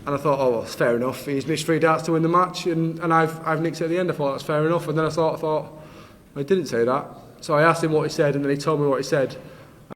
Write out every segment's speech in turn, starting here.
And I thought, oh, well, it's fair enough. He's missed 3 darts to win the match, and I've nicked it at the end. I thought that's fair enough. And then I thought, well, I didn't say that. So I asked him what he said, and then he told me what he said.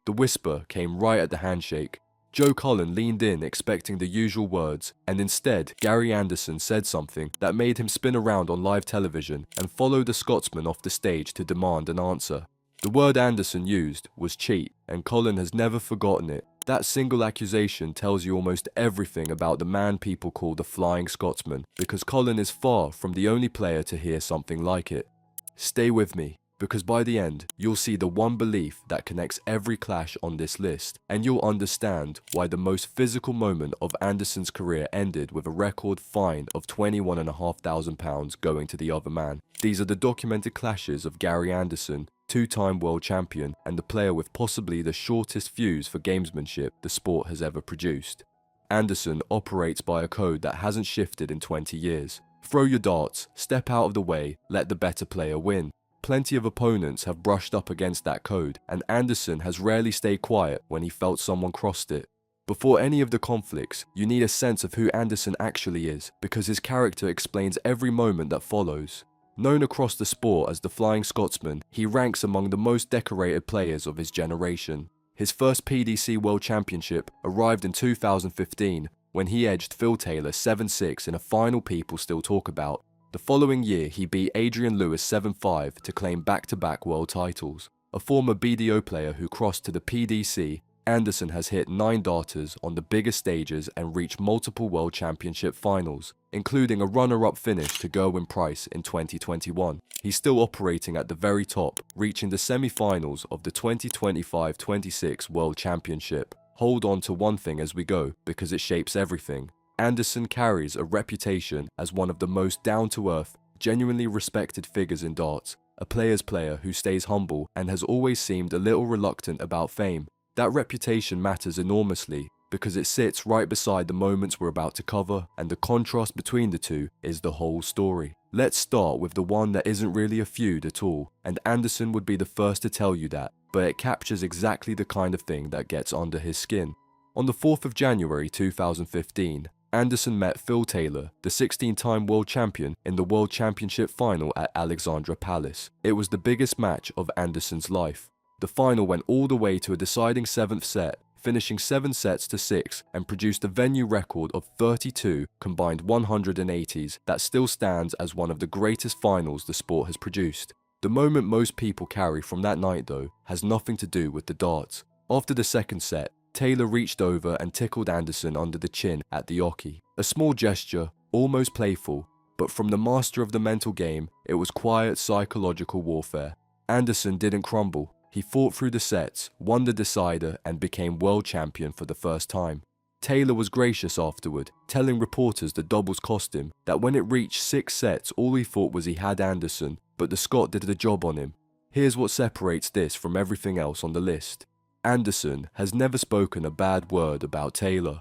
The whisper came right at the handshake. Joe Cullen leaned in expecting the usual words, and instead Gary Anderson said something that made him spin around on live television and follow the Scotsman off the stage to demand an answer. The word Anderson used was cheat, and Cullen has never forgotten it. That single accusation tells you almost everything about the man people call the Flying Scotsman, because Cullen is far from the only player to hear something like it. Stay with me, because by the end, you'll see the one belief that connects every clash on this list, and you'll understand why the most physical moment of Anderson's career ended with a record fine of £21,500 going to the other man. These are the documented clashes of Gary Anderson, two-time world champion and the player with possibly the shortest fuse for gamesmanship the sport has ever produced. Anderson operates by a code that hasn't shifted in 20 years. Throw your darts, step out of the way, let the better player win. Plenty of opponents have brushed up against that code, and Anderson has rarely stayed quiet when he felt someone crossed it. Before any of the conflicts, you need a sense of who Anderson actually is, because his character explains every moment that follows. Known across the sport as the Flying Scotsman, he ranks among the most decorated players of his generation. His first PDC World Championship arrived in 2015 when he edged Phil Taylor 7-6 in a final people still talk about. The following year he beat Adrian Lewis 7-5 to claim back-to-back world titles. A former BDO player who crossed to the PDC, Anderson has hit 9 darters on the biggest stages and reached multiple World Championship finals, including a runner-up finish to Gerwyn Price in 2021. He's still operating at the very top, reaching the semi-finals of the 2025-26 World Championship. Hold on to one thing as we go, because it shapes everything. Anderson carries a reputation as one of the most down-to-earth, genuinely respected figures in darts, a player's player who stays humble and has always seemed a little reluctant about fame. That reputation matters enormously because it sits right beside the moments we're about to cover, and the contrast between the two is the whole story. Let's start with the one that isn't really a feud at all, and Anderson would be the first to tell you that, but it captures exactly the kind of thing that gets under his skin. On the 4th of January 2015, Anderson met Phil Taylor, the 16-time world champion, in the World Championship final at Alexandra Palace. It was the biggest match of Anderson's life. The final went all the way to a deciding 7th set, finishing 7 sets to 6 and produced a venue record of 32 combined 180s that still stands as one of the greatest finals the sport has produced. The moment most people carry from that night though has nothing to do with the darts. After the 2nd set, Taylor reached over and tickled Anderson under the chin at the ockey. A small gesture, almost playful, but from the master of the mental game, it was quiet psychological warfare. Anderson didn't crumble. He fought through the sets, won the decider, and became world champion for the first time. Taylor was gracious afterward, telling reporters the doubles cost him, that when it reached 6 sets all he thought was he had Anderson, but the Scot did the job on him. Here's what separates this from everything else on the list. Anderson has never spoken a bad word about Taylor.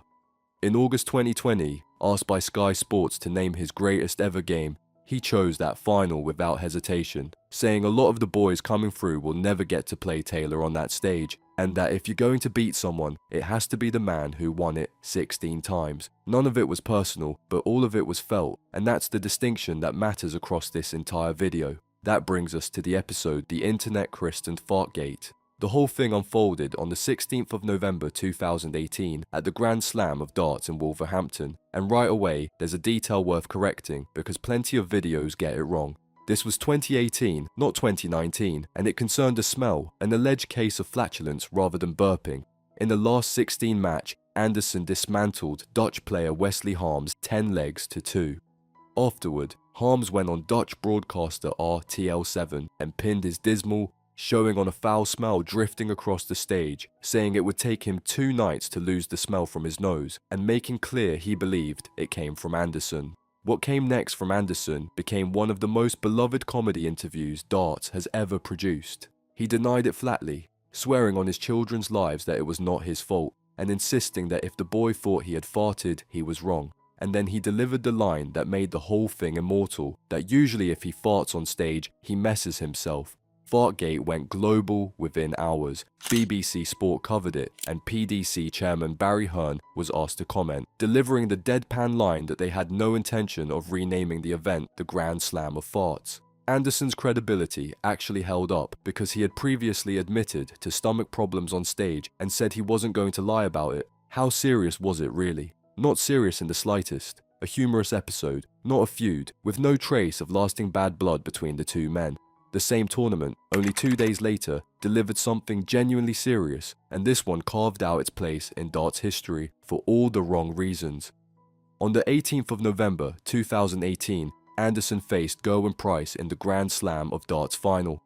In August 2020, asked by Sky Sports to name his greatest ever game, he chose that final without hesitation, saying a lot of the boys coming through will never get to play Taylor on that stage, and that if you're going to beat someone, it has to be the man who won it 16 times. None of it was personal, but all of it was felt, and that's the distinction that matters across this entire video. That brings us to the episode the internet christened Fartgate. The whole thing unfolded on the 16th of November 2018 at the Grand Slam of Darts in Wolverhampton, and right away there's a detail worth correcting because plenty of videos get it wrong. This was 2018, not 2019, and it concerned a smell, an alleged case of flatulence rather than burping. In the last 16 match, Anderson dismantled Dutch player Wesley Harms 10 legs to 2. Afterward, Harms went on Dutch broadcaster RTL7 and pinned his dismal, showing on a foul smell drifting across the stage, saying it would take him 2 nights to lose the smell from his nose, and making clear he believed it came from Anderson. What came next from Anderson became one of the most beloved comedy interviews darts has ever produced. He denied it flatly, swearing on his children's lives that it was not his fault, and insisting that if the boy thought he had farted, he was wrong. And then he delivered the line that made the whole thing immortal, that usually if he farts on stage, he messes himself. Fartgate went global within hours. BBC Sport covered it, and PDC chairman Barry Hearn was asked to comment, delivering the deadpan line that they had no intention of renaming the event the Grand Slam of Farts. Anderson's credibility actually held up because he had previously admitted to stomach problems on stage and said he wasn't going to lie about it. How serious was it really? Not serious in the slightest. A humorous episode, not a feud, with no trace of lasting bad blood between the two men. The same tournament, only 2 days later, delivered something genuinely serious, and this one carved out its place in darts history for all the wrong reasons. On the 18th of November 2018, Anderson faced Gerwyn Price in the Grand Slam of Darts final.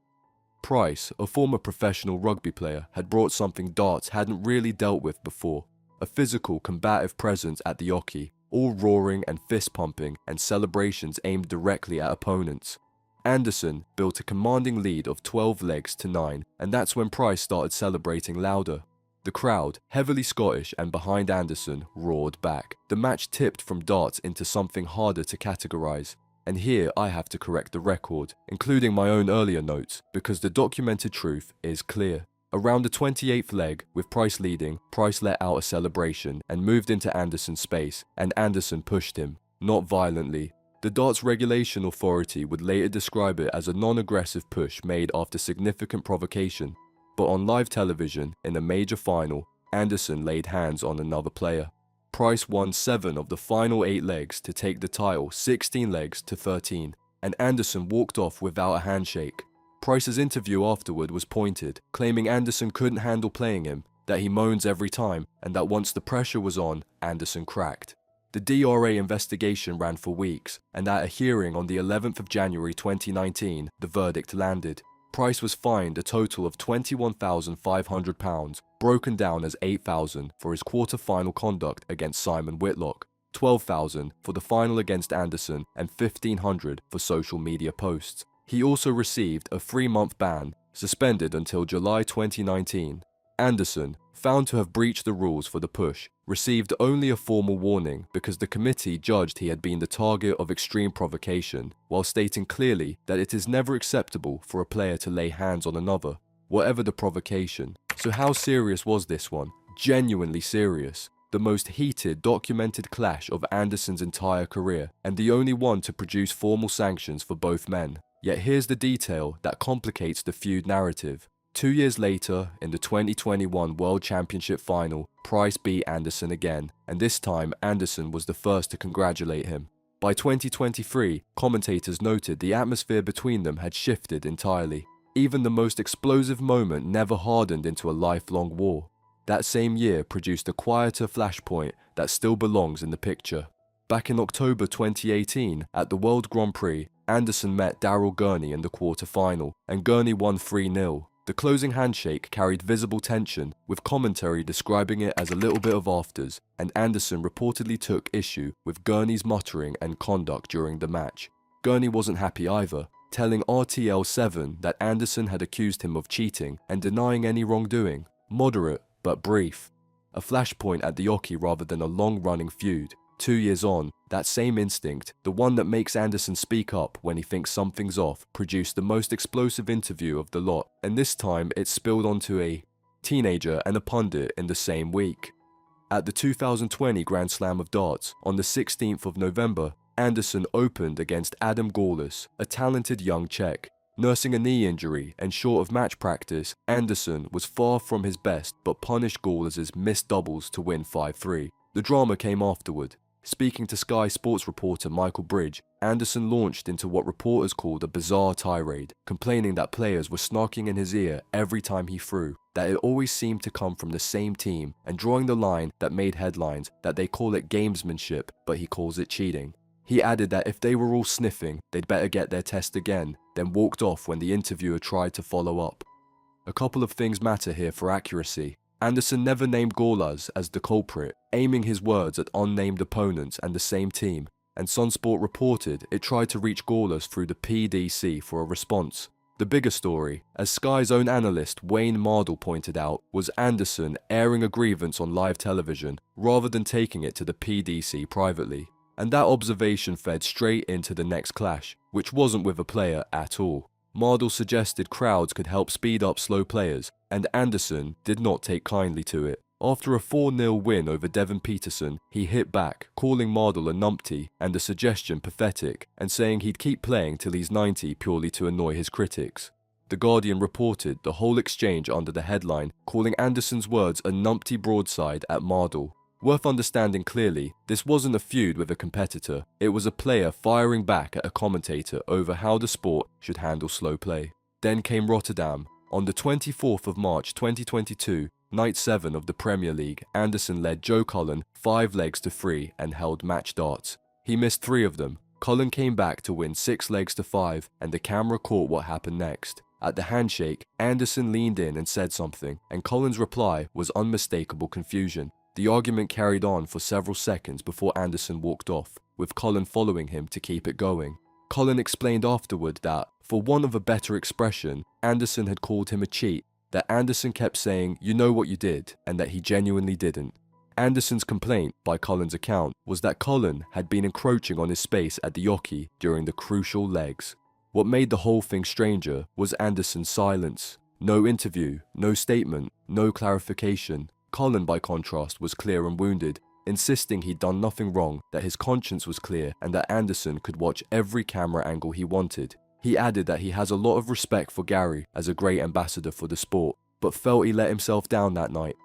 Price, a former professional rugby player, had brought something darts hadn't really dealt with before, a physical, combative presence at the ockey, all roaring and fist-pumping and celebrations aimed directly at opponents. Anderson built a commanding lead of 12 legs to 9, and that's when Price started celebrating louder. The crowd, heavily Scottish and behind Anderson, roared back. The match tipped from darts into something harder to categorise. And here I have to correct the record, including my own earlier notes, because the documented truth is clear. Around the 28th leg, with Price leading, Price let out a celebration and moved into Anderson's space, and Anderson pushed him, not violently. The Darts Regulation Authority would later describe it as a non-aggressive push made after significant provocation. But on live television, in a major final, Anderson laid hands on another player. Price won 7 of the final 8 legs to take the title 16 legs to 13, and Anderson walked off without a handshake. Price's interview afterward was pointed, claiming Anderson couldn't handle playing him, that he moans every time, and that once the pressure was on, Anderson cracked. The DRA investigation ran for weeks, and at a hearing on the 11th of January 2019, the verdict landed. Price was fined a total of £21,500, broken down as £8,000 for his quarter-final conduct against Simon Whitlock, £12,000 for the final against Anderson, and £1,500 for social media posts. He also received a 3-month ban, suspended until July 2019. Anderson, found to have breached the rules for the push, received only a formal warning because the committee judged he had been the target of extreme provocation, while stating clearly that it is never acceptable for a player to lay hands on another, whatever the provocation. So how serious was this one? Genuinely serious. The most heated documented clash of Anderson's entire career, and the only one to produce formal sanctions for both men. Yet here's the detail that complicates the feud narrative. 2 years later, in the 2021 World Championship final, Price beat Anderson again, and this time Anderson was the first to congratulate him. By 2023, commentators noted the atmosphere between them had shifted entirely. Even the most explosive moment never hardened into a lifelong war. That same year produced a quieter flashpoint that still belongs in the picture. Back in October 2018, at the World Grand Prix, Anderson met Daryl Gurney in the quarter-final, and Gurney won 3-0. The closing handshake carried visible tension, with commentary describing it as a little bit of afters, and Anderson reportedly took issue with Gurney's muttering and conduct during the match. Gurney wasn't happy either, telling RTL7 that Anderson had accused him of cheating and denying any wrongdoing. Moderate, but brief. A flashpoint at the ockey rather than a long-running feud. 2 years on, that same instinct, the one that makes Anderson speak up when he thinks something's off, produced the most explosive interview of the lot, and this time it spilled onto a teenager and a pundit in the same week. At the 2020 Grand Slam of Darts, on the 16th of November, Anderson opened against Adam Gawlis, a talented young Czech. Nursing a knee injury and short of match practice, Anderson was far from his best but punished Gawlis' missed doubles to win 5-3. The drama came afterward. Speaking to Sky Sports reporter Michael Bridge, Anderson launched into what reporters called a bizarre tirade, complaining that players were snarking in his ear every time he threw, that it always seemed to come from the same team, and drawing the line that made headlines that they call it gamesmanship, but he calls it cheating. He added that if they were all sniffing, they'd better get their test again, then walked off when the interviewer tried to follow up. A couple of things matter here for accuracy. Anderson never named Gawlis as the culprit, aiming his words at unnamed opponents and the same team, and Sunsport reported it tried to reach Gawlis through the PDC for a response. The bigger story, as Sky's own analyst Wayne Mardle pointed out, was Anderson airing a grievance on live television rather than taking it to the PDC privately. And that observation fed straight into the next clash, which wasn't with a player at all. Mardle suggested crowds could help speed up slow players, and Anderson did not take kindly to it. After a 4-0 win over Devon Peterson, he hit back, calling Mardle a numpty and the suggestion pathetic, and saying he'd keep playing till he's 90 purely to annoy his critics. The Guardian reported the whole exchange under the headline, calling Anderson's words a numpty broadside at Mardle. Worth understanding clearly, this wasn't a feud with a competitor, it was a player firing back at a commentator over how the sport should handle slow play. Then came Rotterdam. On the 24th of March 2022, Night 7 of the Premier League, Anderson led Joe Cullen 5 legs to 3 and held match darts. He missed 3 of them. Cullen came back to win 6 legs to 5, and the camera caught what happened next. At the handshake, Anderson leaned in and said something, and Cullen's reply was unmistakable confusion. The argument carried on for several seconds before Anderson walked off, with Cullen following him to keep it going. Cullen explained afterward that, for want of a better expression, Anderson had called him a cheat, that Anderson kept saying, "You know what you did," and that he genuinely didn't. Anderson's complaint, by Cullen's account, was that Cullen had been encroaching on his space at the ockey during the crucial legs. What made the whole thing stranger was Anderson's silence. No interview, no statement, no clarification. Cullen, by contrast, was clear and wounded, insisting he'd done nothing wrong, that his conscience was clear, and that Anderson could watch every camera angle he wanted. He added that he has a lot of respect for Gary as a great ambassador for the sport, but felt he let himself down that night.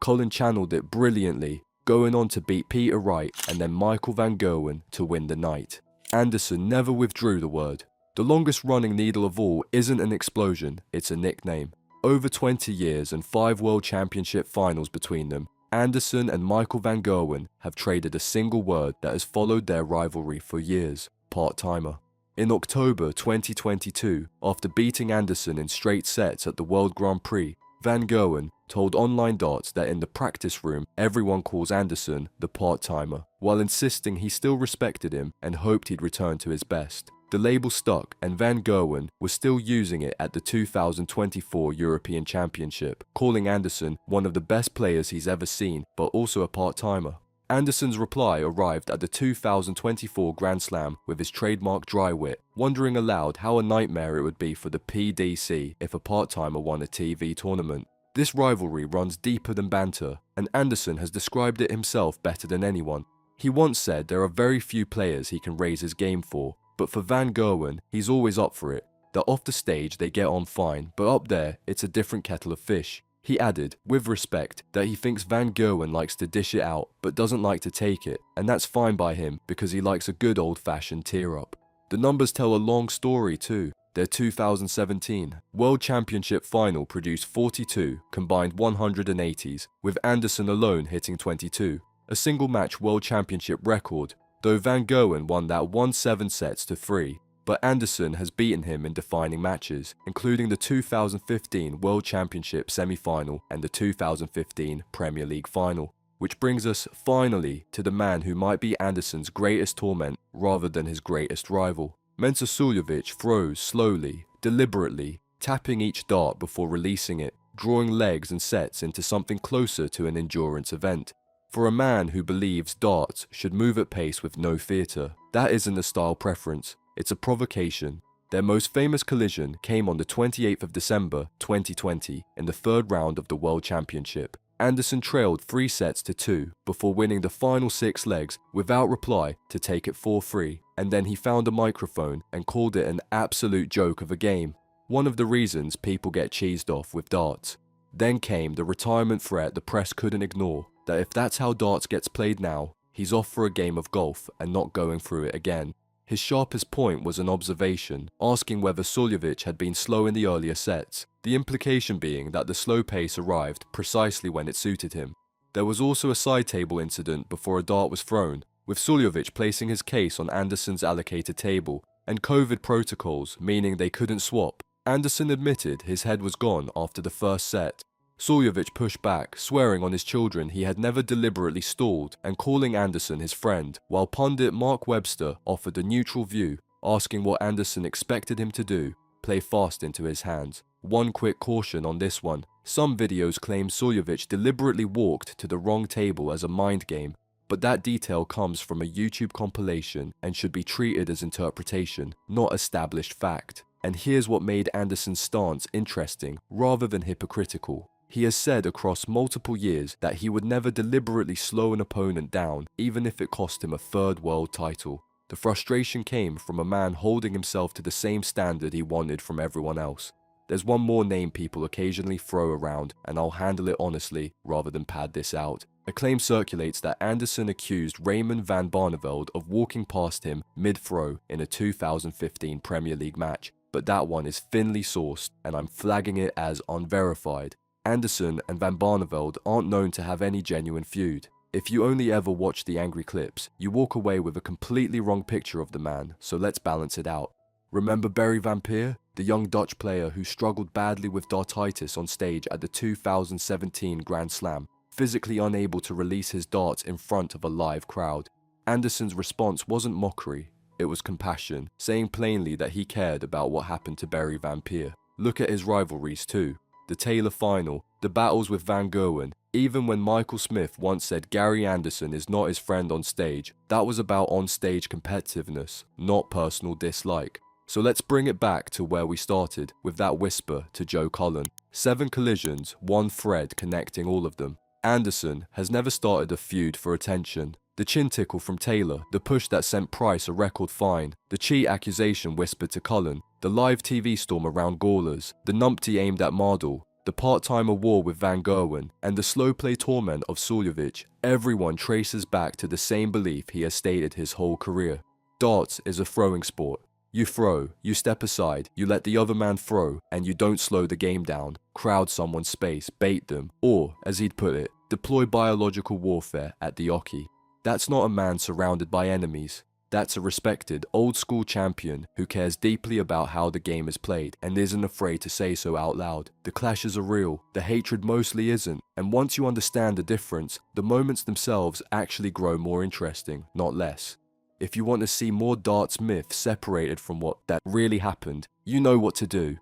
Cullen channeled it brilliantly, going on to beat Peter Wright and then Michael van Gerwen to win the night. Anderson never withdrew the word. The longest running needle of all isn't an explosion, it's a nickname. Over 20 years and 5 World Championship finals between them, Anderson and Michael van Gerwen have traded a single word that has followed their rivalry for years: part-timer. In October 2022, after beating Anderson in straight sets at the World Grand Prix, Van Gerwen told Online Darts that in the practice room everyone calls Anderson the part-timer, while insisting he still respected him and hoped he'd return to his best. The label stuck, and Van Gerwen was still using it at the 2024 European Championship, calling Anderson one of the best players he's ever seen, but also a part-timer. Anderson's reply arrived at the 2024 Grand Slam with his trademark dry wit, wondering aloud how a nightmare it would be for the PDC if a part-timer won a TV tournament. This rivalry runs deeper than banter, and Anderson has described it himself better than anyone. He once said there are very few players he can raise his game for, but for Van Gerwen, he's always up for it. That off the stage they get on fine, but up there it's a different kettle of fish. He added, with respect, that he thinks Van Gerwen likes to dish it out, but doesn't like to take it, and that's fine by him because he likes a good old-fashioned tear-up. The numbers tell a long story too. Their 2017 World Championship final produced 42 combined 180s, with Anderson alone hitting 22, a single-match World Championship record, though Van Gerwen won that 1-7 sets to 3. But Anderson has beaten him in defining matches, including the 2015 World Championship semi-final and the 2015 Premier League final. Which brings us, finally, to the man who might be Anderson's greatest torment rather than his greatest rival. Mentor Suljovic throws slowly, deliberately, tapping each dart before releasing it, drawing legs and sets into something closer to an endurance event. For a man who believes darts should move at pace with no theatre, that isn't a style preference. It's a provocation. Their most famous collision came on the 28th of December 2020 in the 3rd round of the World Championship. Anderson trailed 3 sets to 2 before winning the final 6 legs without reply to take it 4-3, and then he found a microphone and called it an absolute joke of a game. One of the reasons people get cheesed off with darts. Then came the retirement threat the press couldn't ignore, that if that's how darts gets played now, he's off for a game of golf and not going through it again. His sharpest point was an observation, asking whether Suljovic had been slow in the earlier sets, the implication being that the slow pace arrived precisely when it suited him. There was also a side table incident before a dart was thrown, with Suljovic placing his case on Anderson's allocated table, and COVID protocols meaning they couldn't swap. Anderson admitted his head was gone after the first set. Suljovic pushed back, swearing on his children he had never deliberately stalled and calling Anderson his friend, while pundit Mark Webster offered a neutral view, asking what Anderson expected him to do, play fast into his hands. One quick caution on this one, some videos claim Suljovic deliberately walked to the wrong table as a mind game, but that detail comes from a YouTube compilation and should be treated as interpretation, not established fact. And here's what made Anderson's stance interesting rather than hypocritical. He has said across multiple years that he would never deliberately slow an opponent down, even if it cost him a third world title. The frustration came from a man holding himself to the same standard he wanted from everyone else. There's one more name people occasionally throw around, and I'll handle it honestly rather than pad this out. A claim circulates that Anderson accused Raymond van Barneveld of walking past him mid-throw in a 2015 Premier League match, but that one is thinly sourced and I'm flagging it as unverified. Anderson and van Barneveld aren't known to have any genuine feud. If you only ever watch the angry clips, you walk away with a completely wrong picture of the man, so let's balance it out. Remember Barry van Peer, the young Dutch player who struggled badly with dartitis on stage at the 2017 Grand Slam, physically unable to release his darts in front of a live crowd? Anderson's response wasn't mockery, it was compassion, saying plainly that he cared about what happened to Barry van Peer. Look at his rivalries too. The Taylor final, the battles with Van Gerwen. Even when Michael Smith once said Gary Anderson is not his friend on stage, that was about on-stage competitiveness, not personal dislike. So let's bring it back to where we started, with that whisper to Joe Cullen. 7 collisions, 1 thread connecting all of them. Anderson has never started a feud for attention. The chin tickle from Taylor, the push that sent Price a record fine, the cheat accusation whispered to Cullen, the live TV storm around Gawlers, the numpty aimed at Mardle, the part-timer war with Van Gerwen, and the slow play torment of Suljovic, everyone traces back to the same belief he has stated his whole career. Darts is a throwing sport. You throw, you step aside, you let the other man throw, and you don't slow the game down, crowd someone's space, bait them, or, as he'd put it, deploy biological warfare at the ockey. That's not a man surrounded by enemies. That's a respected, old-school champion who cares deeply about how the game is played and isn't afraid to say so out loud. The clashes are real, the hatred mostly isn't, and once you understand the difference, the moments themselves actually grow more interesting, not less. If you want to see more darts myths separated from what that really happened, you know what to do.